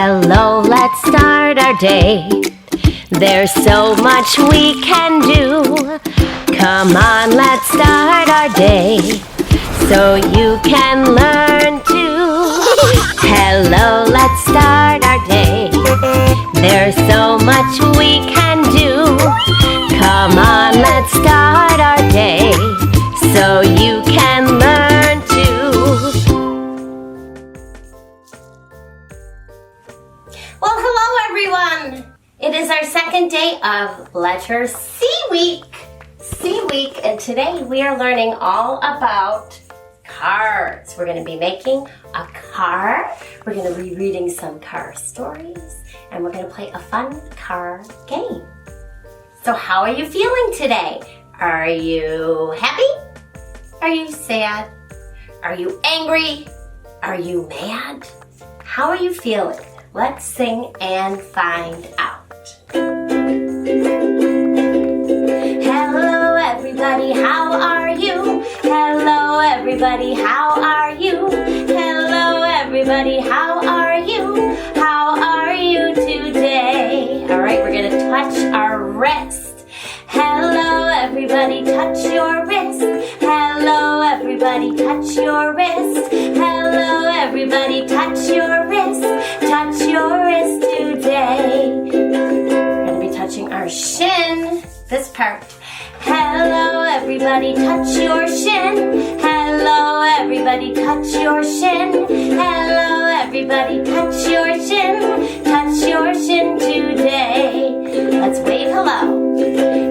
Hello, let's start our day. There's so much we can do. Come on, let's start our day so you can learn too. Hello, let's start our day. There's so much we can do. Come on, let's start our day so you can learn too. Well, hello everyone! It is our second day of Letter C Week. And today we are learning all about cars. We're going to be making a car. We're going to be reading some car stories, and we're going to play a fun car game. So how are you feeling today? Are you happy? Are you sad? Are you angry? Are you mad? How are you feeling? Let's sing and find out. Hello everybody, how are you? Hello everybody, how are you? Hello everybody, how are you? How are you today? All right, we're gonna touch our wrist. Hello everybody, touch your wrist. Hello everybody, touch your wrist. Hello everybody, touch your wrist. Touch your wrist today. We're gonna be touching our shin, this part. Hello everybody, touch your shin. Hello everybody, touch your shin. Hello everybody, touch your shin. Touch your shin today. Let's wave hello.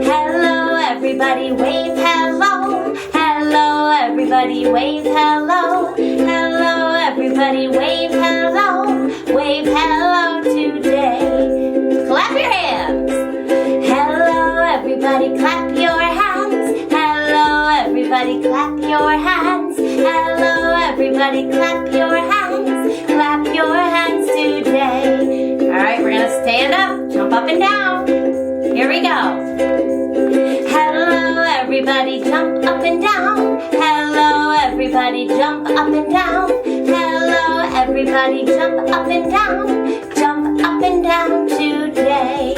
Hello everybody, wave hello. Hello everybody, wave hello. Hello everybody, wave hello. Wave hello today. Clap your hands. Hello everybody, clap your hands. Hello everybody, clap your hands. Hello everybody, clap your hands. Clap your hands today. All right, we're gonna stand up, jump up and down. Here we go. Hello everybody, jump up and down. Hello everybody, jump up and down. Hello everybody, jump up and down. Jump up and down today.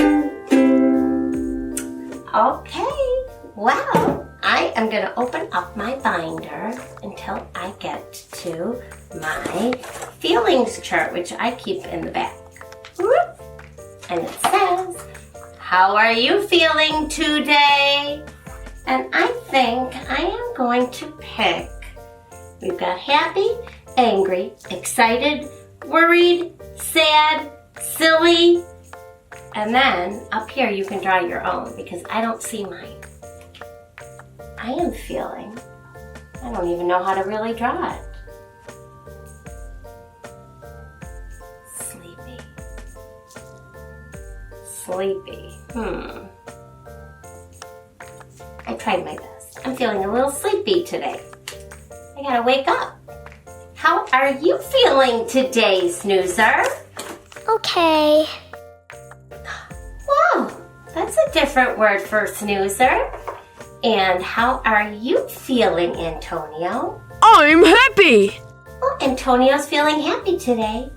Okay, well, I am going to open up my binder until I get to my feelings chart, which I keep in the back. And it says, how are you feeling today? And I think I am going to pick, we've got happy, angry, excited, worried, sad, silly, and then up here you can draw your own because I don't see mine. I am feeling, I don't even know how to really draw it. Sleepy. I tried my best. I'm feeling a little sleepy today. I gotta wake up. How are you feeling today, snoozer? Okay. Whoa, that's a different word for snoozer. And how are you feeling, Antonio? I'm happy. Well, Antonio's feeling happy today,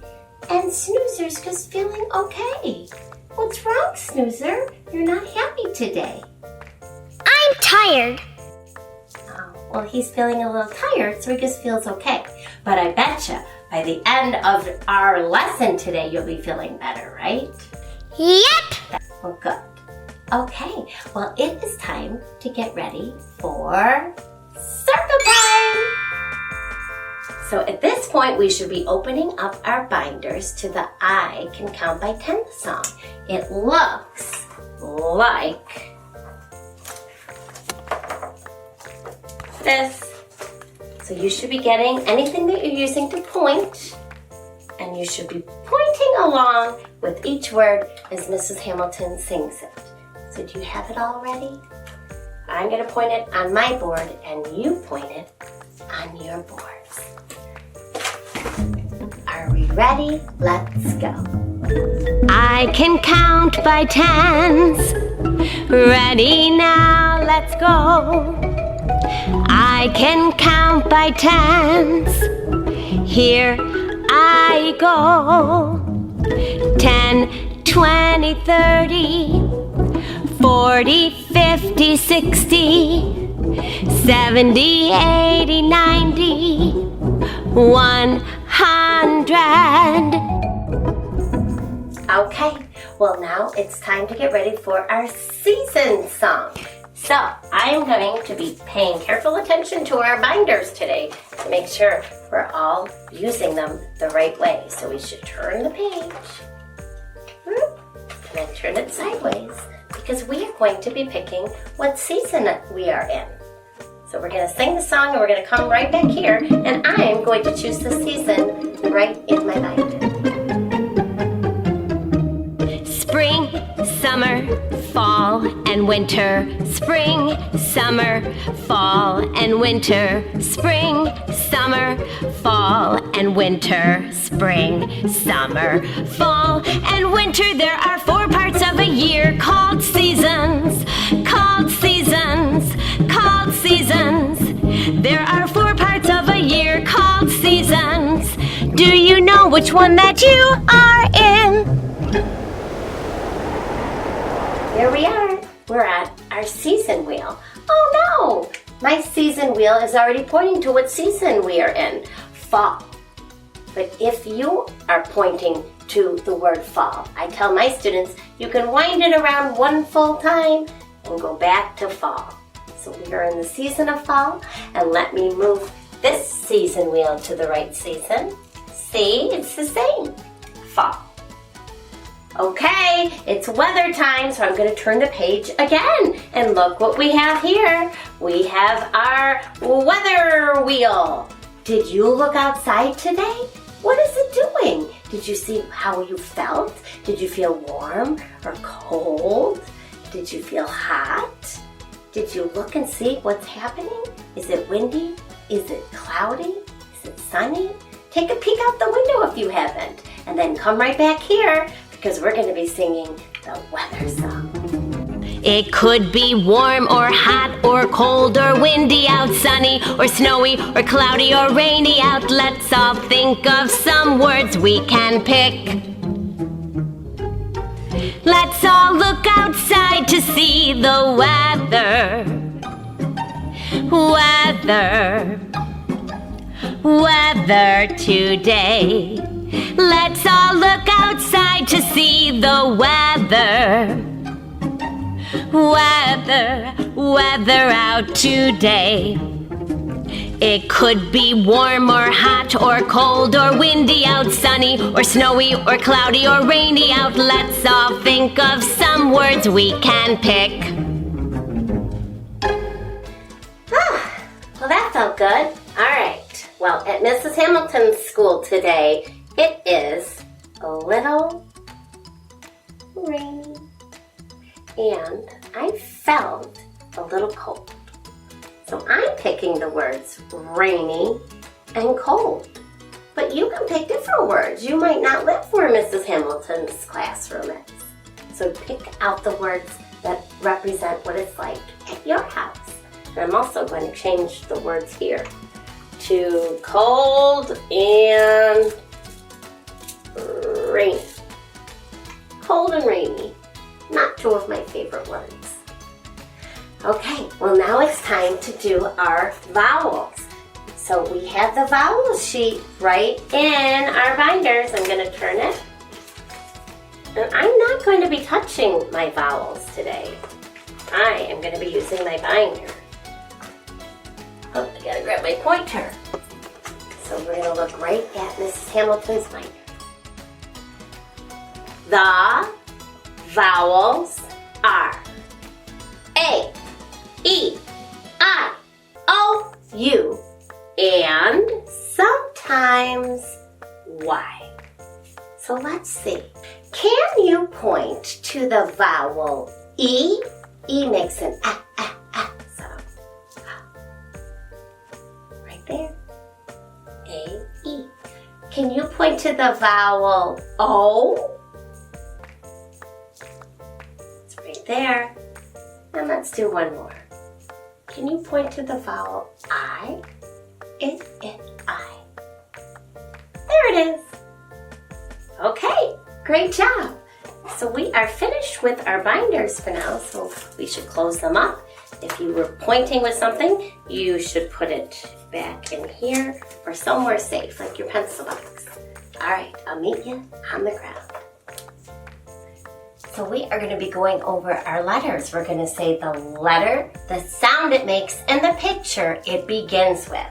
and Snoozer's just feeling okay. What's wrong, Snoozer? You're not happy today. I'm tired. Oh, well, he's feeling a little tired, so he just feels okay. But I betcha by the end of our lesson today, you'll be feeling better, right? Yep. Well, good. Okay, well, it is time to get ready for circle time. So at this point, we should be opening up our binders to the I Can Count by 10 song. It looks like this. So you should be getting anything that you're using to point, and you should be pointing along with each word as Mrs. Hamilton sings it. So do you have it all ready? I'm going to point it on my board, and you point it on your boards. Are we ready? Let's go. I can count by tens. Ready now, let's go. I can count by tens. Here I go. 10, 20, 30, 40, 50, 60, 70, 80, 90, 100. Okay, well now it's time to get ready for our season song. So I'm going to be paying careful attention to our binders today to make sure we're all using them the right way. So we should turn the page and then turn it sideways because we are going to be picking what season we are in. So we're going to sing the song and we're going to come right back here and I am going to choose the season right in my binder. Spring, summer, fall, and winter. Spring, summer, fall, and winter. Spring, summer, fall, and winter. Spring, summer, fall, and winter. There are 4 parts of a year called seasons. Called seasons. Called seasons. There are 4 parts of a year called seasons. Do you know which one that you are in? Here we are. We're at our season wheel. Oh no! My season wheel is already pointing to what season we are in. Fall. But if you are pointing to the word fall, I tell my students you can wind it around 1 full time and go back to fall. So we are in the season of fall, and let me move this season wheel to the right season. See, it's the same. Fall. Okay, it's weather time, so I'm going to turn the page again. And look what we have here. We have our weather wheel. Did you look outside today? What is it doing? Did you see how you felt? Did you feel warm or cold? Did you feel hot? Did you look and see what's happening? Is it windy? Is it cloudy? Is it sunny? Take a peek out the window if you haven't. And then come right back here because we're going to be singing the weather song. It could be warm or hot or cold or windy out, sunny or snowy or cloudy or rainy out. Let's all think of some words we can pick. Let's all look outside to see the weather. Weather today. Let's all look outside to see the weather. Weather out today. It could be warm or hot or cold or windy out, sunny or snowy or cloudy or rainy out. Let's all think of some words we can pick. Well, that felt good. All right. Well, at Mrs. Hamilton's school today, it is a little rainy, and I felt a little cold. So I'm picking the words rainy and cold. But you can pick different words. You might not live where Mrs. Hamilton's classroom is. So pick out the words that represent what it's like at your house. And I'm also going to change the words here to cold and rainy. Cold and rainy. Not 2 of my favorite words. Okay, well now it's time to do our vowels. So we have the vowel sheet right in our binders. I'm going to turn it. And I'm not going to be touching my vowels today. I am going to be using my binder. Oh, I gotta grab my pointer. So we're going to look right at Mrs. Hamilton's binder. The vowels are A, E, I, O, U, and sometimes Y. So let's see. Can you point to the vowel E? E makes an sound. Right there. A, E. Can you point to the vowel O? It's right there. And let's do one more. Can you point to the vowel I? I. There it is. Okay, Great job. So we are finished with our binders for now, so we should close them up. If you were pointing with something, you should put it back in here or somewhere safe, like your pencil box. All right, I'll meet you on the ground. So we are going to be going over our letters. We're going to say the letter, the sound it makes, and the picture it begins with.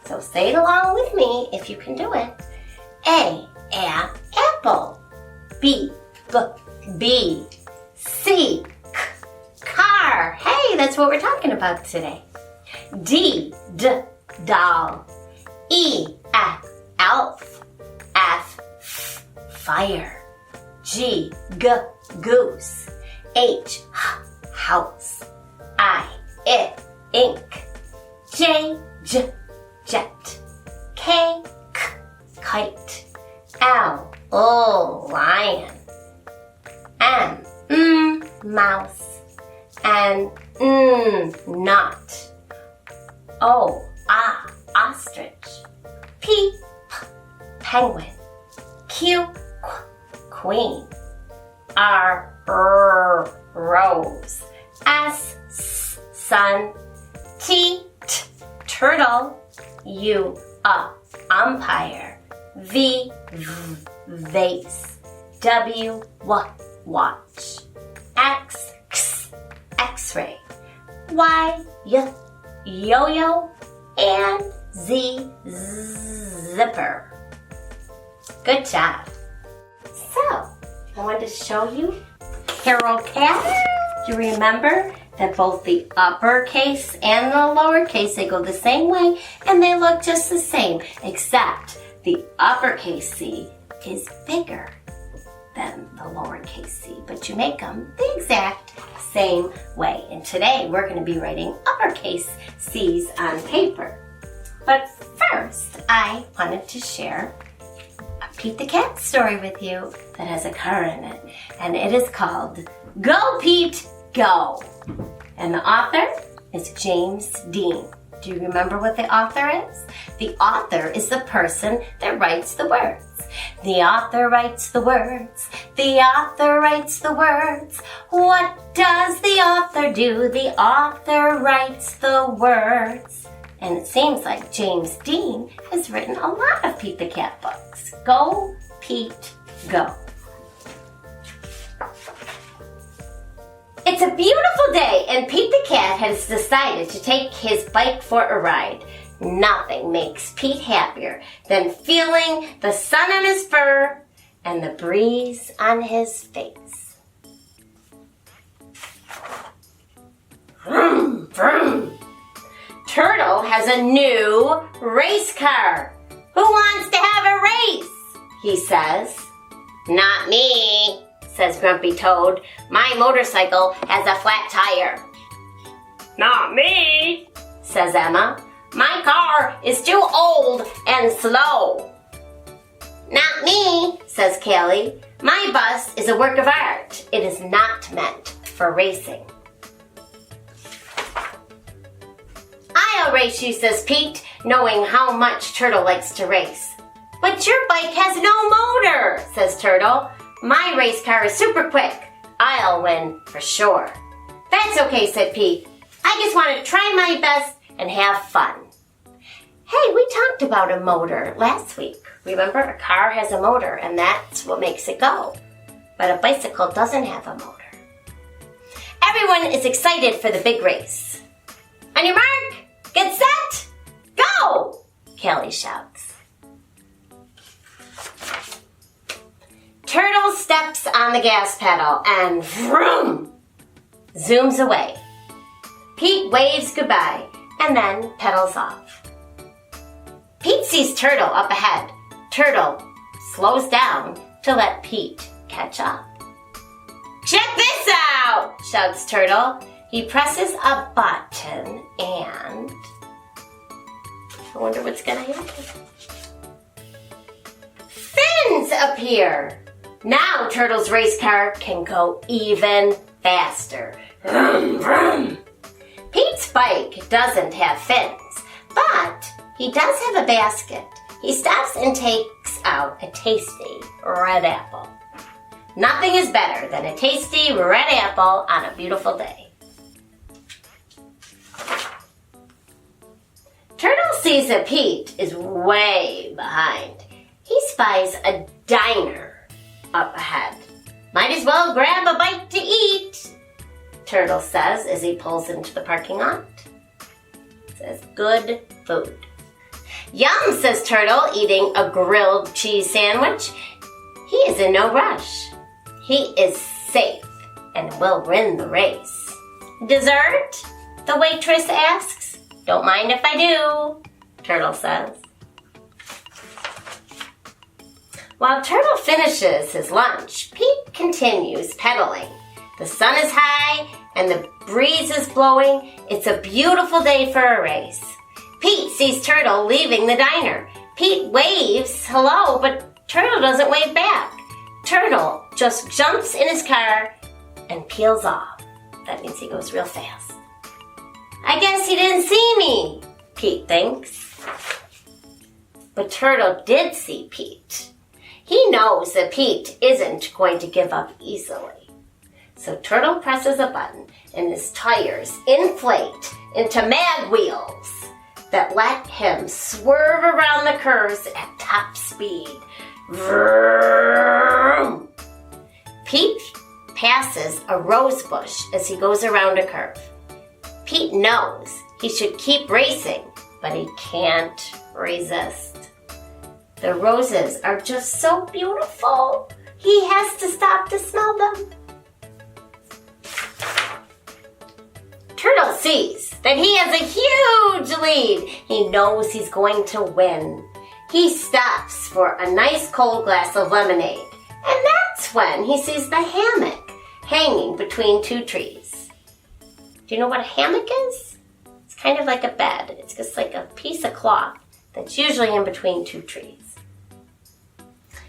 So say it along with me if you can do it. A, apple. B, bee. C, car. Hey, that's what we're talking about today. D, doll. E, elf. F, fire. G, goose. H, house. I, ink. J, jet. K, kite. L, lion. M, mouse. N, nut. O, ostrich. P, penguin. Q, queen. R, rose. S, sun. T, turtle. U, umpire. V, vase. W, watch. X, x-ray. Y, yo-yo. And Z, zipper. Good job. So, I wanted to show you Carol Cat. Do you remember that both the uppercase and the lowercase, they go the same way and they look just the same, except the uppercase C is bigger than the lowercase c, but you make them the exact same way. And today we're going to be writing uppercase C's on paper. But first, I wanted to share a Pete the Cat story with you that has a car in it. And it is called Go Pete, Go! And the author is James Dean. Do you remember what the author is? The author is the person that writes the words. The author writes the words. The author writes the words. What does the author do? The author writes the words. And it seems like James Dean has written a lot of Pete the Cat books. Go, Pete, go. It's a beautiful day, and Pete the Cat has decided to take his bike for a ride. Nothing makes Pete happier than feeling the sun on his fur and the breeze on his face. Vroom, vroom. Turtle has a new race car. Who wants to have a race? He says. Not me, says Grumpy Toad. My motorcycle has a flat tire. Not me, says Emma. My car is too old and slow. Not me, says Callie. My bus is a work of art. It is not meant for racing. I'll race you, says Pete, knowing how much Turtle likes to race. But your bike has no motor, says Turtle. My race car is super quick. I'll win for sure. That's okay, said Pete. I just want to try my best and have fun. Hey, we talked about a motor last week. Remember, a car has a motor and that's what makes it go. But a bicycle doesn't have a motor. Everyone is excited for the big race. On your mark, get set, go! Callie shouts. Turtle steps on the gas pedal and vroom, zooms away. Pete waves goodbye and then pedals off. Pete sees Turtle up ahead. Turtle slows down to let Pete catch up. Check this out, shouts Turtle. He presses a button and I wonder what's gonna happen. Fins appear. Now Turtle's race car can go even faster. Vroom, vroom. Pete's bike doesn't have fins, but he does have a basket. He stops and takes out a tasty red apple. Nothing is better than a tasty red apple on a beautiful day. Turtle sees that Pete is way behind. He spies a diner up ahead. Might as well grab a bite to eat, Turtle says as he pulls into the parking lot. Says, good food. Yum, says Turtle, eating a grilled cheese sandwich. He is in no rush. He is safe and will win the race. Dessert? The waitress asks. Don't mind if I do, Turtle says. While Turtle finishes his lunch, Pete continues pedaling. The sun is high and the breeze is blowing. It's a beautiful day for a race. Pete sees Turtle leaving the diner. Pete waves hello, but Turtle doesn't wave back. Turtle just jumps in his car and peels off. That means he goes real fast. I guess he didn't see me, Pete thinks. But Turtle did see Pete. He knows that Pete isn't going to give up easily. So Turtle presses a button and his tires inflate into mag wheels that let him swerve around the curves at top speed. Vroom! Pete passes a rose bush as he goes around a curve. Pete knows he should keep racing, but he can't resist. The roses are just so beautiful. He has to stop to smell them. Turtle sees that he has a huge lead. He knows he's going to win. He stops for a nice cold glass of lemonade. And that's when he sees the hammock hanging between two trees. Do you know what a hammock is? It's kind of like a bed. It's just like a piece of cloth that's usually in between two trees.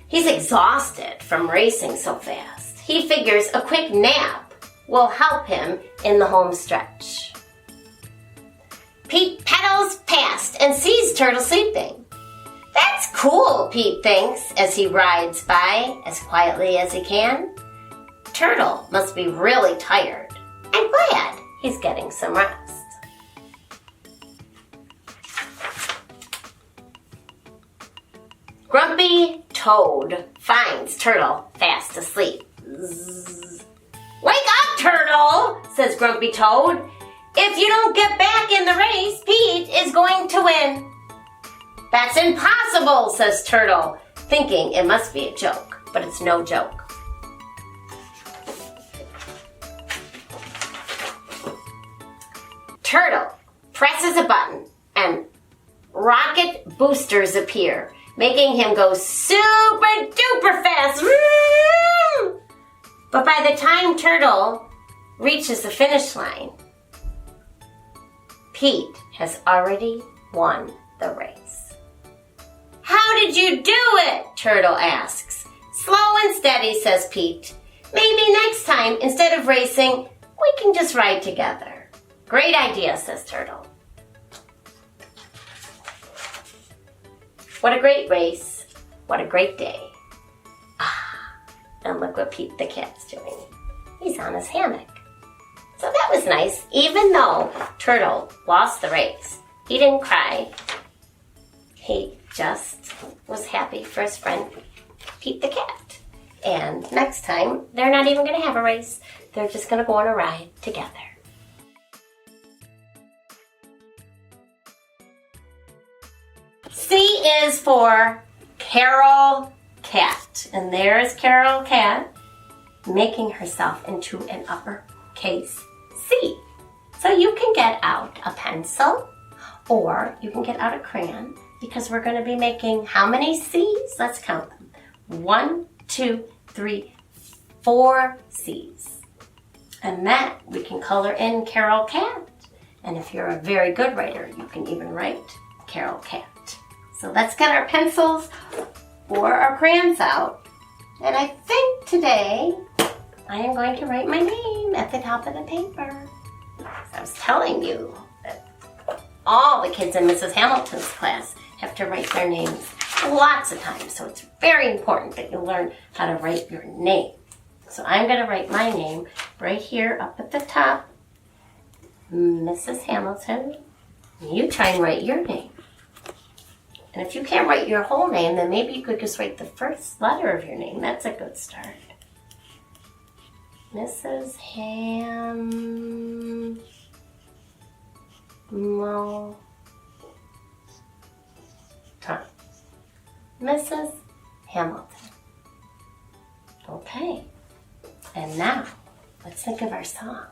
He's exhausted from racing so fast. He figures a quick nap will help him in the home stretch. Pete pedals past and sees Turtle sleeping. That's cool, Pete thinks as he rides by as quietly as he can. Turtle must be really tired and glad he's getting some rest. Grumpy Toad finds Turtle fast asleep. Zzz. Wake up, Turtle, says Grumpy Toad. If you don't get back in the race, Pete is going to win. That's impossible, says Turtle, thinking it must be a joke, but it's no joke. Turtle presses a button and rocket boosters appear, making him go super duper fast. But by the time Turtle reaches the finish line, Pete has already won the race. How did you do it? Turtle asks. Slow and steady, says Pete. Maybe next time, instead of racing, we can just ride together. Great idea, says Turtle. What a great race. What a great day. And look what Pete the cat's doing. He's on his hammock. So that was nice. Even though Turtle lost the race, he didn't cry. He just was happy for his friend Pete the cat. And next time, they're not even going to have a race. They're just going to go on a ride together. C is for Carol Cat. And there's Carol Cat making herself into an uppercase C. So you can get out a pencil or you can get out a crayon because we're going to be making how many C's? Let's count them. 1, 2, 3, 4 C's. And then we can color in Carol Cat. And if you're a very good writer, you can even write Carol Cat. So let's get our pencils or our crayons out. And I think today I am going to write my name at the top of the paper. I was telling you that all the kids in Mrs. Hamilton's class have to write their names lots of times. So it's very important that you learn how to write your name. So I'm going to write my name right here up at the top. Mrs. Hamilton. You try and write your name. And if you can't write your whole name, then maybe you could just write the first letter of your name. That's a good start. Mrs. Hamilton. Mrs. Hamilton. Okay. And now, let's think of our song.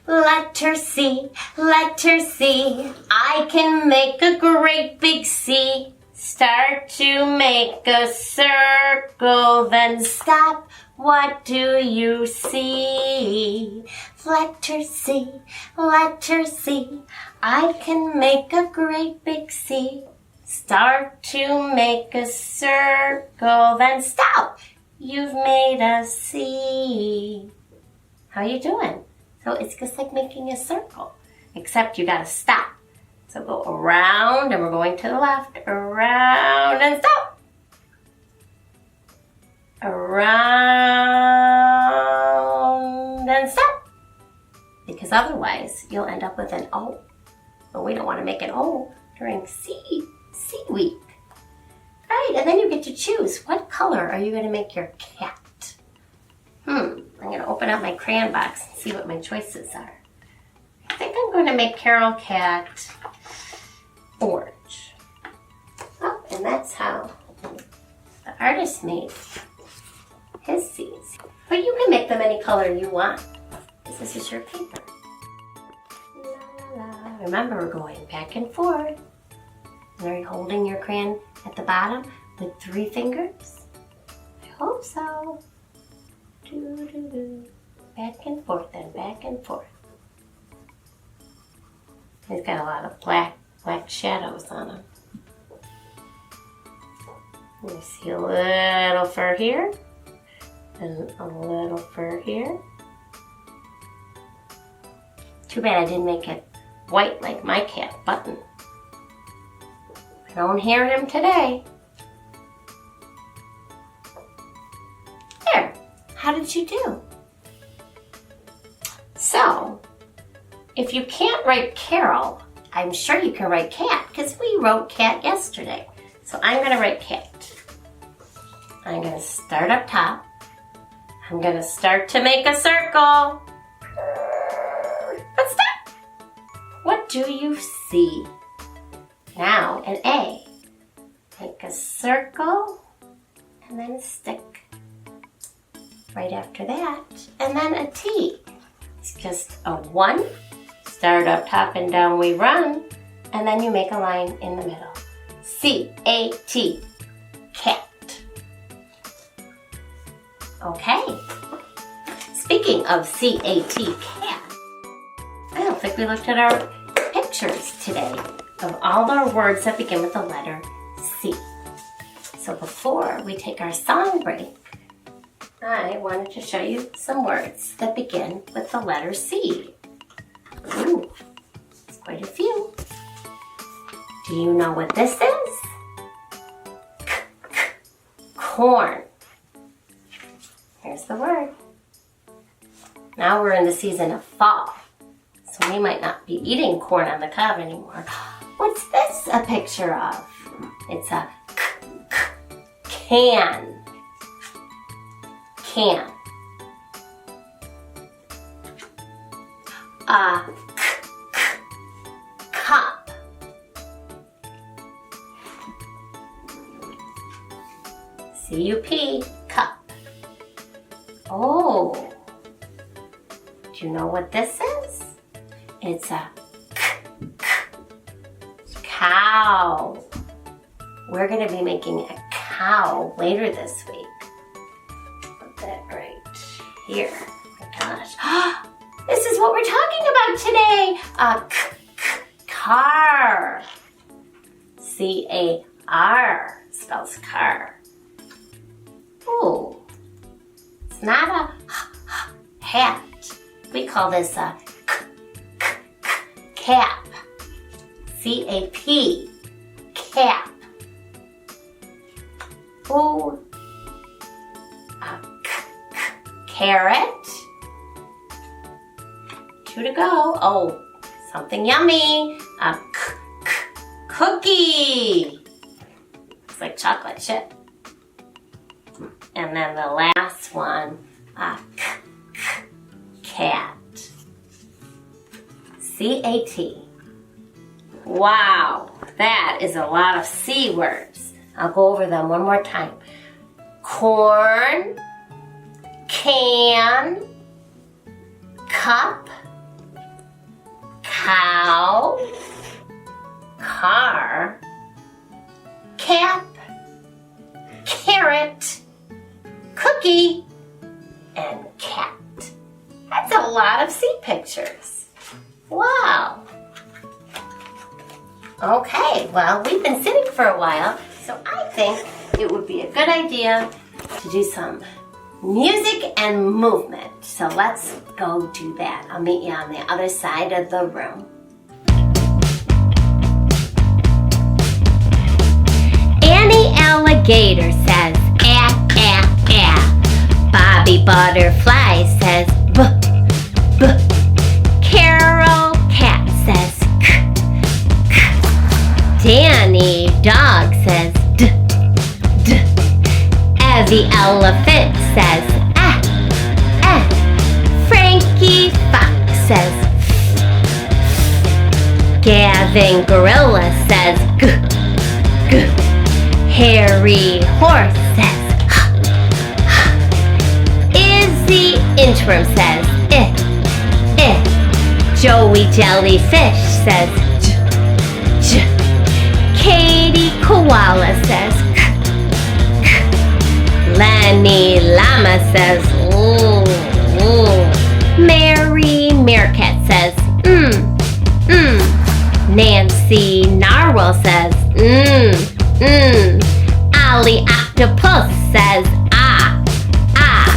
Letter C, letter C. I can make a great big C. Start to make a circle, then stop. What do you see? Letter C, letter C. I can make a great big C. Start to make a circle, then stop. You've made a C. How you doing? So it's just like making a circle, except you gotta stop. So go around, and we're going to the left, around and stop. Around and stop. Because otherwise, you'll end up with an O. But we don't want to make an O during C week. All right, and then you get to choose. What color are you going to make your cat? I'm going to open up my crayon box and see what my choices are. I think I'm going to make Carol Cat orange. Oh, and that's how the artist made his C's. But you can make them any color you want, because this is your paper. La, la, la. Remember, we're going back and forth. Are you holding your crayon at the bottom with 3 fingers? I hope so. Back and forth and back and forth. He's got a lot of black shadows on him. You see a little fur here and a little fur here. Too bad I didn't make it white like my cat, Button. I don't hear him today. There. How did you do? So, if you can't write Carol, I'm sure you can write cat, because we wrote cat yesterday. So I'm going to write cat. I'm going to start up top. I'm going to start to make a circle. But stop! What do you see? Now, an A. Make a circle, and then a stick. Right after that, and then a T. It's just a 1. Start up top and down we run, and then you make a line in the middle. C-A-T, cat. Okay. Speaking of C-A-T, cat, I don't think we looked at our pictures today of all our words that begin with the letter C. So before we take our song break, I wanted to show you some words that begin with the letter C. Ooh, it's quite a few. Do you know what this is? Corn. Here's the word. Now we're in the season of fall, so we might not be eating corn on the cob anymore. What's this a picture of? It's a can. Can. A cup. C-U-P, cup. Oh, do you know what this is? It's a cow. We're going to be making a cow later this week. Put that right here. Oh my gosh. This is what we're talking about today. A car. C-A-R spells car. Ooh. It's not a hat. We call this a cap. C-A-P. Cap. Ooh. A carrot. 2 to go. Oh, something yummy. A cookie. It's like chocolate chip. And then the last one, a cat. C-A-T. Wow, that is a lot of C words. I'll go over them one more time. Corn, can, cup, cow, car, cap, carrot, cookie, and cat. That's a lot of C pictures. Wow. Okay, well, we've been sitting for a while, so I think it would be a good idea to do some music and movement. So let's go do that. I'll meet you on the other side of the room. Annie Alligator says, ah, ah, ah. Bobby Butterfly says, buh, buh. Carol Cat says, k, k. Danny Dog says, d, d. Evie Elephant says, ah, ah. Frankie Fox says, f. Gavin Gorilla says, g, g. Harry Horse says, h, h. Izzy Inchworm says, eh, eh. Joey Jellyfish says, j, j. Katie Koala says, k, k. Lenny Llama says, ooh, ooh. Mary Meerkat says, Nancy Narwhal says, Ollie Octopus says, ah, ah.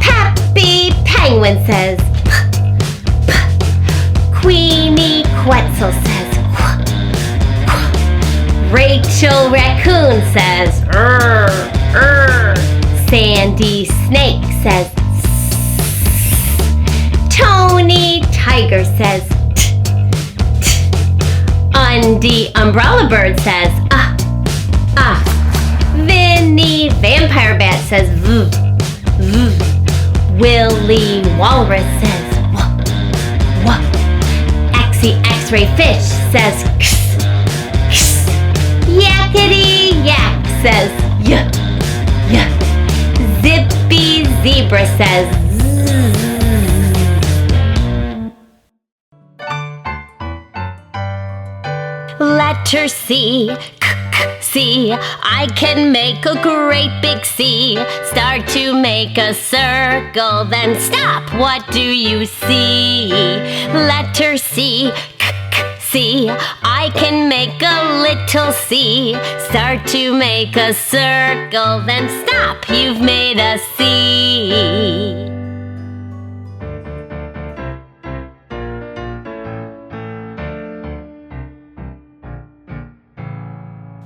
Peppy Penguin says, p, p. Queenie Quetzal says, qu, qu. Rachel Raccoon says, Sandy Snake says, Tony Tiger says, t, t. Undy Umbrella Bird says, ah, ah. Vinny Vampire Bat says, v, v. Willie Walrus says, wah, wah. Axie X-Ray Fish says, kss, kss. Yakety Yak says, yeah, yeah. Zippy Zebra says, zzz. Letter C, C. I can make a great big C. Start to make a circle, then stop. What do you see? Letter C, C. I can make a little C. Start to make a circle, then stop. You've made a C.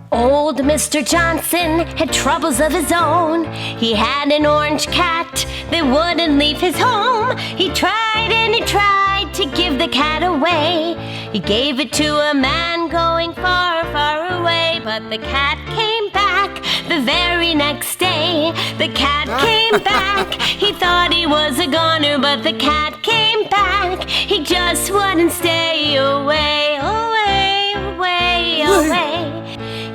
Old Mr. Johnson had troubles of his own. He had an orange cat that wouldn't leave his home. He tried and he tried to give the cat away. He gave it to a man going far, far away. But the cat came back the very next day. The cat came back. He thought he was a goner, but the cat came back. He just wouldn't stay away, away, away, away.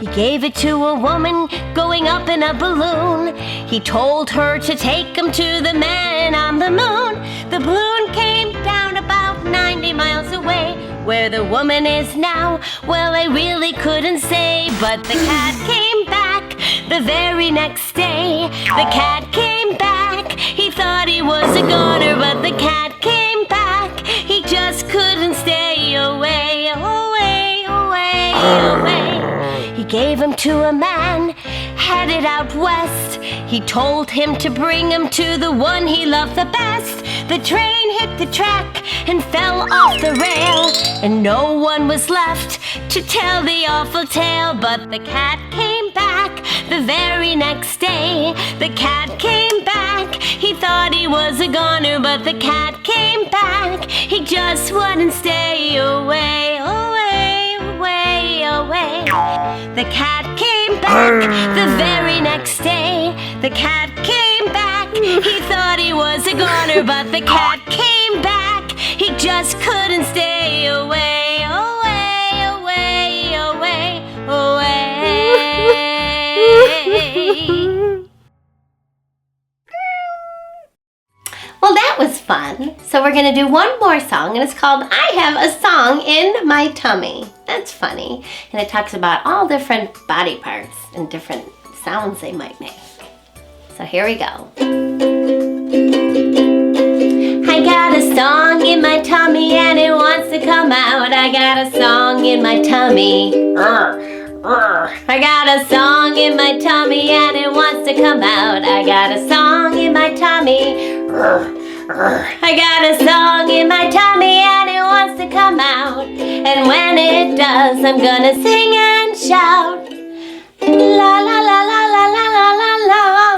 He gave it to a woman going up in a balloon. He told her to take him to the man on the moon. The balloon came down about 90 miles away. Where the woman is now, well, I really couldn't say. But the cat came back the very next day. The cat came back. He thought he was a goner, but the cat came back. He just couldn't stay away, away, away, away. He gave him to a man headed out west. He told him to bring him to the one he loved the best. The train hit the track and fell off the rail, and no one was left to tell the awful tale. But the cat came back the very next day. The cat came back. He thought he was a goner, but the cat came back. He just wouldn't stay away, away, away, away. The cat came back the very next day. The cat came back. He thought he was a goner, but the cat came back. He just couldn't stay away, away, away, away, away. Well, that was fun. So we're going to do one more song, and it's called I Have a Song in My Tummy. That's funny. And it talks about all different body parts and different sounds they might make. So here we go. I got a song in my tummy and it wants to come out. I got a song in my tummy. I got a song in my tummy and it wants to come out. I got a song in my tummy. I got a song in my tummy and it wants to come out. And when it does, I'm gonna sing and shout. La la la la la la la la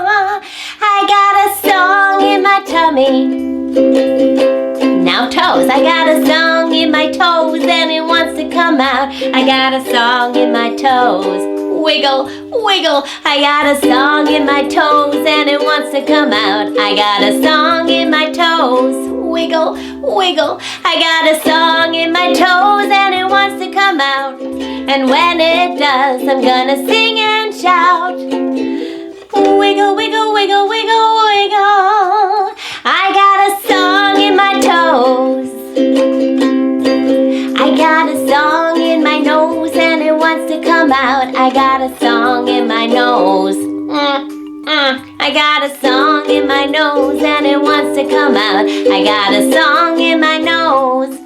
la. I got a song in my tummy. Now toes. I got a song in my toes and it wants to come out. I got a song in my toes. Wiggle, wiggle. I got a song in my toes and it wants to come out. I got a song in my toes. Wiggle, wiggle. I got a song in my toes and it wants to come out. And when it does, I'm gonna sing and shout. Wiggle, wiggle, wiggle, wiggle, wiggle. I got a song in my toes. I got a song in my nose and it wants to come out. I got a song in my nose. I got a song in my nose and it wants to come out. I got a song in my nose.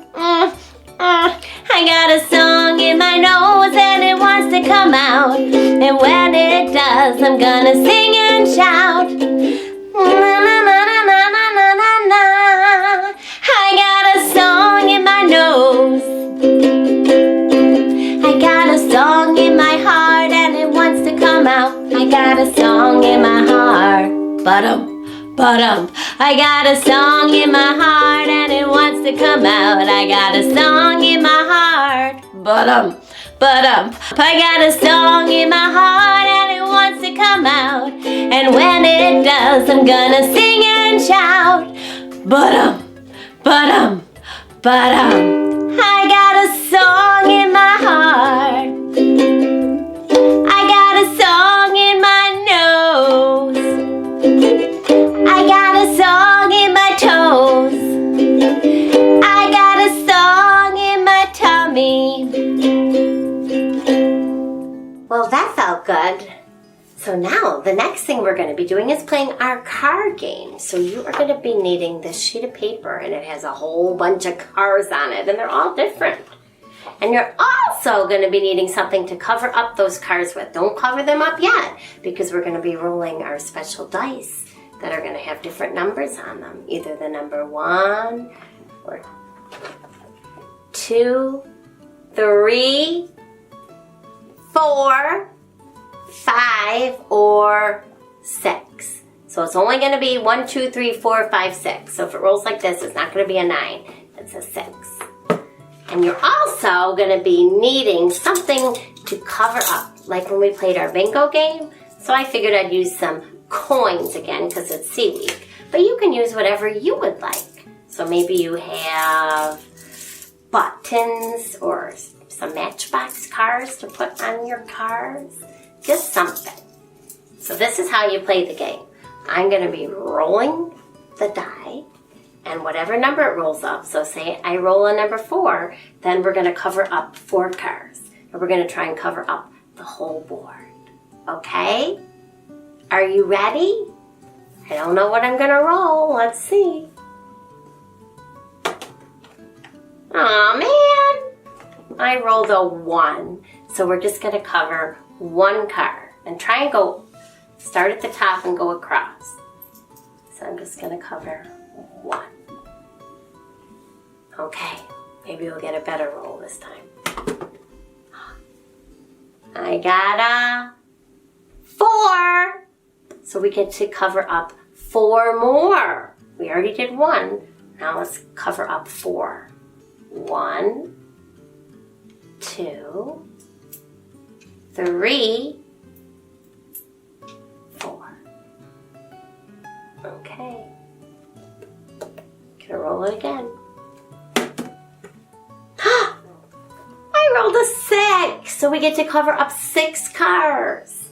I got a song in my nose and it wants to come out. And when it does, I'm gonna sing and shout. Na na na na na na na na na. I got a song in my nose. I got a song in my heart and it wants to come out. I got a song in my heart. Ba-dum. I got a song in my heart and it wants to come out. I got a song in my heart. Ba-dum. I got a song in my heart and it wants to come out. And when it does, I'm gonna sing and shout. Ba-dum. I got a song in my heart. I got a song in my nose. I got a song in my toes. I got a song in my tummy. Well, that felt good. So now the next thing we're going to be doing is playing our car game. So you are going to be needing this sheet of paper and it has a whole bunch of cars on it and they're all different. And you're also going to be needing something to cover up those cars with. Don't cover them up yet because we're going to be rolling our special dice that are going to have different numbers on them. Either the number 1 or 2, 3, 4, 5, or 6. So it's only going to be 1, 2, 3, 4, 5, 6. So if it rolls like this, it's not going to be a 9. It's a 6. And you're also going to be needing something to cover up, like when we played our bingo game. So I figured I'd use some coins again because it's C week. But you can use whatever you would like. So maybe you have buttons or some Matchbox cars to put on your cars. Just something. So this is how you play the game. I'm going to be rolling the die. And whatever number it rolls up, so say I roll a number 4, then we're going to cover up 4 cars. And we're going to try and cover up the whole board. Okay? Are you ready? I don't know what I'm going to roll. Let's see. Aw, man. I rolled a 1. So we're just going to cover 1 car. And try and start at the top and go across. So I'm just going to cover 1. Okay, maybe we'll get a better roll this time. I got a 4. So we get to cover up 4 more. We already did 1. Now let's cover up 4. 1, 2, 3, 4. Okay. Gonna roll it again. I rolled a 6, so we get to cover up 6 cars.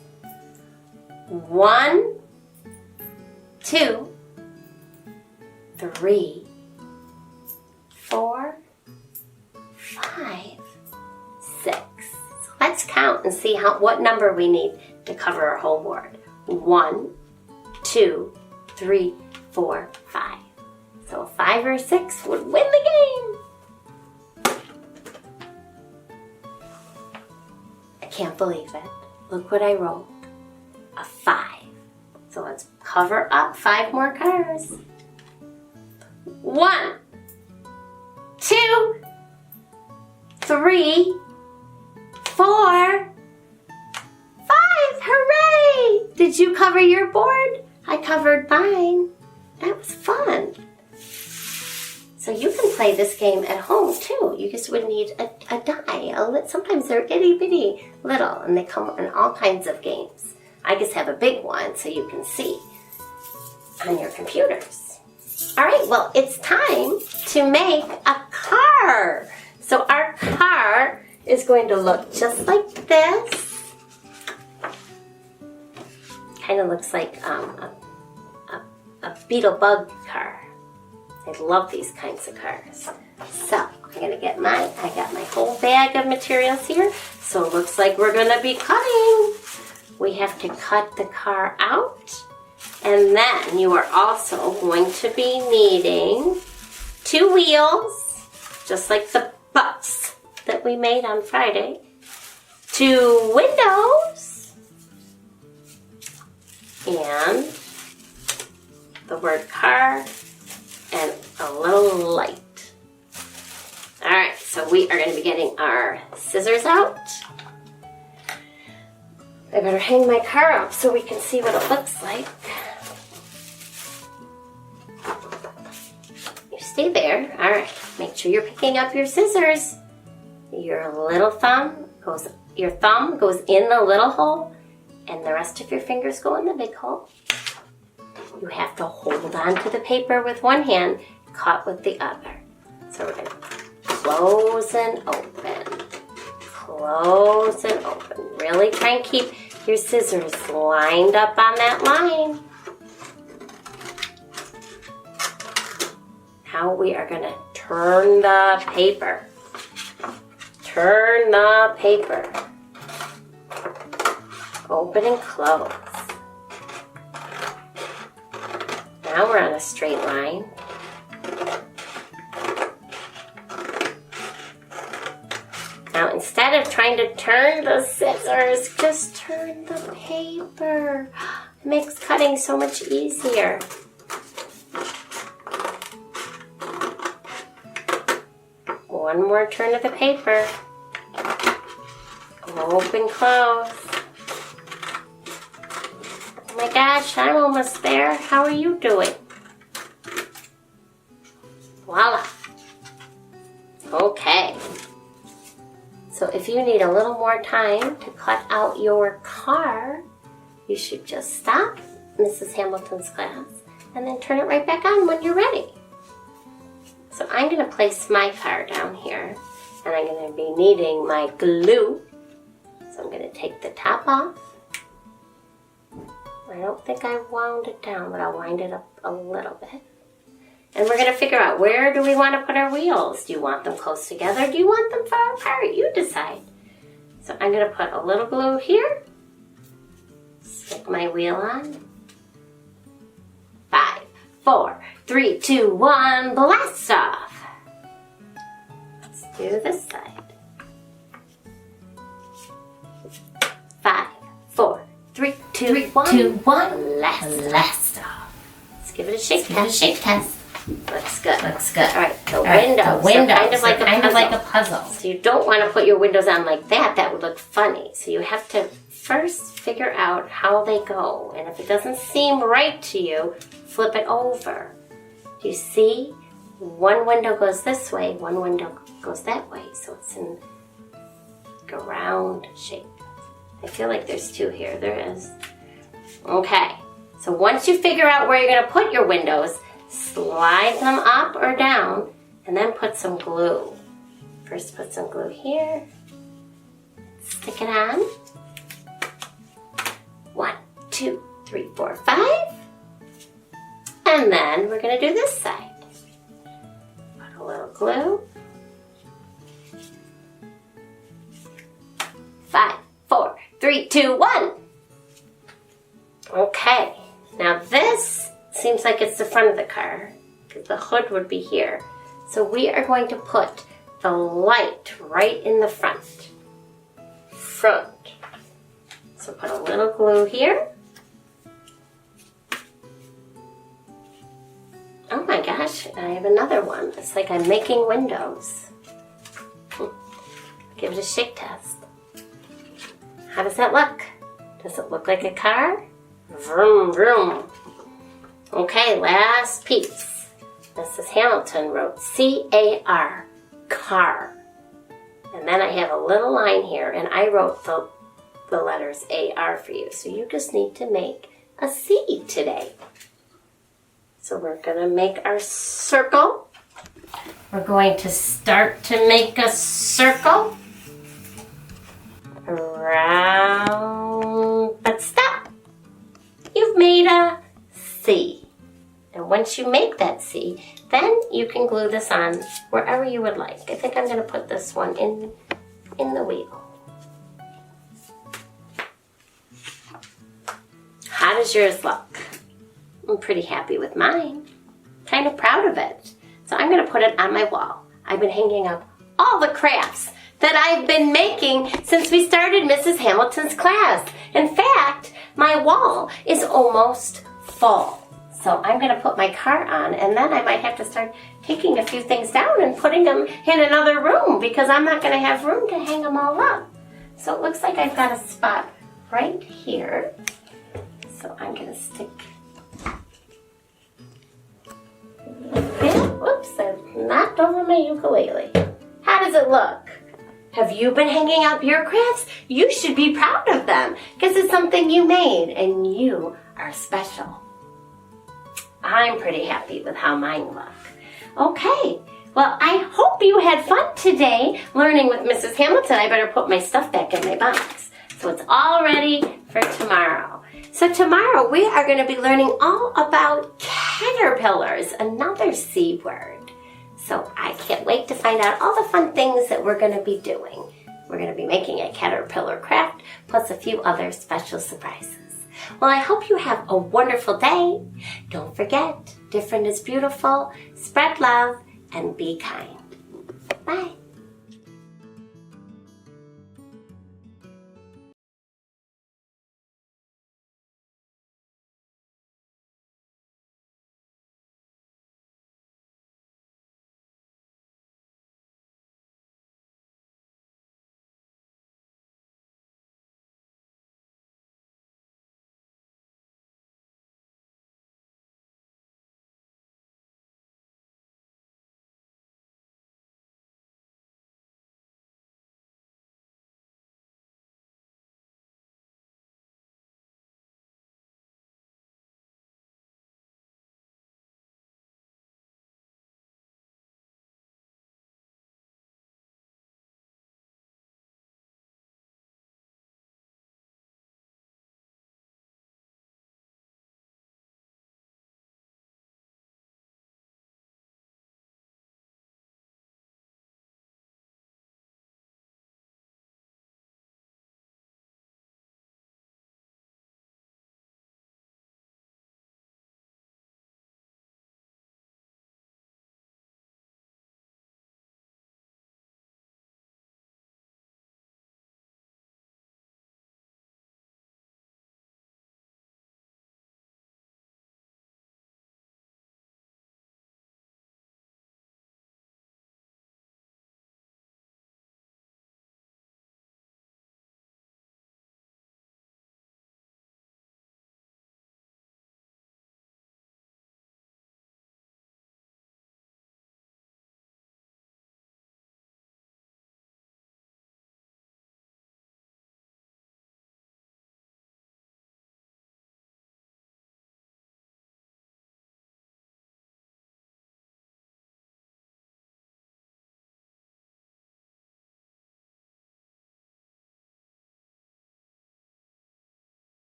1, 2, 3, 4, 5, 6. So let's count and see what number we need to cover our whole board. 1, 2, 3, 4, 5. So a 5 or a 6 would win the game. I can't believe it. Look what I rolled. A 5. So let's cover up 5 more cars. 1, 2, 3, 4, 5. Hooray! Did you cover your board? I covered mine. That was fun. So you can play this game at home too. You just would need a die. Sometimes they're itty bitty little and they come in all kinds of games. I just have a big one so you can see on your computers. All right, well, it's time to make a car. So our car is going to look just like this. Kind of looks like a beetle bug car. I love these kinds of cars. So I'm gonna get I got my whole bag of materials here. So it looks like we're gonna be cutting. We have to cut the car out. And then you are also going to be needing 2 wheels, just like the bus that we made on Friday. 2 windows. And the word car. And a little light. Alright, so we are going to be getting our scissors out. I better hang my car up so we can see what it looks like. You stay there. Alright, make sure you're picking up your scissors. Your thumb goes in the little hole, and the rest of your fingers go in the big hole. You have to hold on to the paper with one hand, cut with the other. So we're going to close and open, close and open. Really try and keep your scissors lined up on that line. Now we are going to turn the paper. Turn the paper. Open and close. Now we're on a straight line. Now instead of trying to turn the scissors, just turn the paper. It makes cutting so much easier. One more turn of the paper. Open, close. Oh my gosh, I'm almost there. How are you doing? Voila. Okay. So if you need a little more time to cut out your car, you should just stop Mrs. Hamilton's class and then turn it right back on when you're ready. So I'm going to place my car down here, and I'm going to be needing my glue. So I'm going to take the top off. I don't think I wound it down, but I'll wind it up a little bit. And we're going to figure out, where do we want to put our wheels? Do you want them close together? Do you want them far apart? You decide. So I'm going to put a little glue here. Stick my wheel on. 5, 4, 3, 2, 1, blast off. Let's do this side. 5, 4, 3, 2, 1, blast off. Let's give it a shake test. Looks good. Looks good. All right, the All right, windows. the windows. So kind of like a puzzle. So you don't want to put your windows on like that. That would look funny. So you have to first figure out how they go. And if it doesn't seem right to you, flip it over. Do you see? One window goes this way, one window goes that way. So it's in like a round shape. I feel like there's two here. There is. Okay. So once you figure out where you're going to put your windows, slide them up or down, and then put some glue. First put some glue here. Stick it on. 1, 2, 3, 4, 5. And then we're going to do this side. Put a little glue. 5, 4, 3, 2, 1. Okay. Now this seems like it's the front of the car because the hood would be here. So we are going to put the light right in the front. So put a little glue here. Oh my gosh, I have another one. It's like I'm making windows. Give it a shake test. How does that look? Does it look like a car? Vroom, vroom. Okay, last piece. Mrs. Hamilton wrote C-A-R, car. And then I have a little line here, and I wrote the letters A-R for you. So you just need to make a C today. So we're going to make our circle. We're going to start to make a circle. Around, but stop. You've made a C. And once you make that C, then you can glue this on wherever you would like. I think I'm going to put this one in the wheel. How does yours look? I'm pretty happy with mine. Kind of proud of it. So I'm going to put it on my wall. I've been hanging up all the crafts that I've been making since we started Mrs. Hamilton's class. In fact, my wall is almost full. So I'm going to put my car on, and then I might have to start taking a few things down and putting them in another room because I'm not going to have room to hang them all up. So it looks like I've got a spot right here. So I'm going to stick. Whoops, I knocked over my ukulele. How does it look? Have you been hanging up your crafts? You should be proud of them because it's something you made and you are special. I'm pretty happy with how mine look. Okay, well, I hope you had fun today learning with Mrs. Hamilton. I better put my stuff back in my box. So it's all ready for tomorrow. So tomorrow we are going to be learning all about caterpillars, another C word. So I can't wait to find out all the fun things that we're going to be doing. We're going to be making a caterpillar craft plus a few other special surprises. Well, I hope you have a wonderful day. Don't forget, different is beautiful. Spread love and be kind. Bye.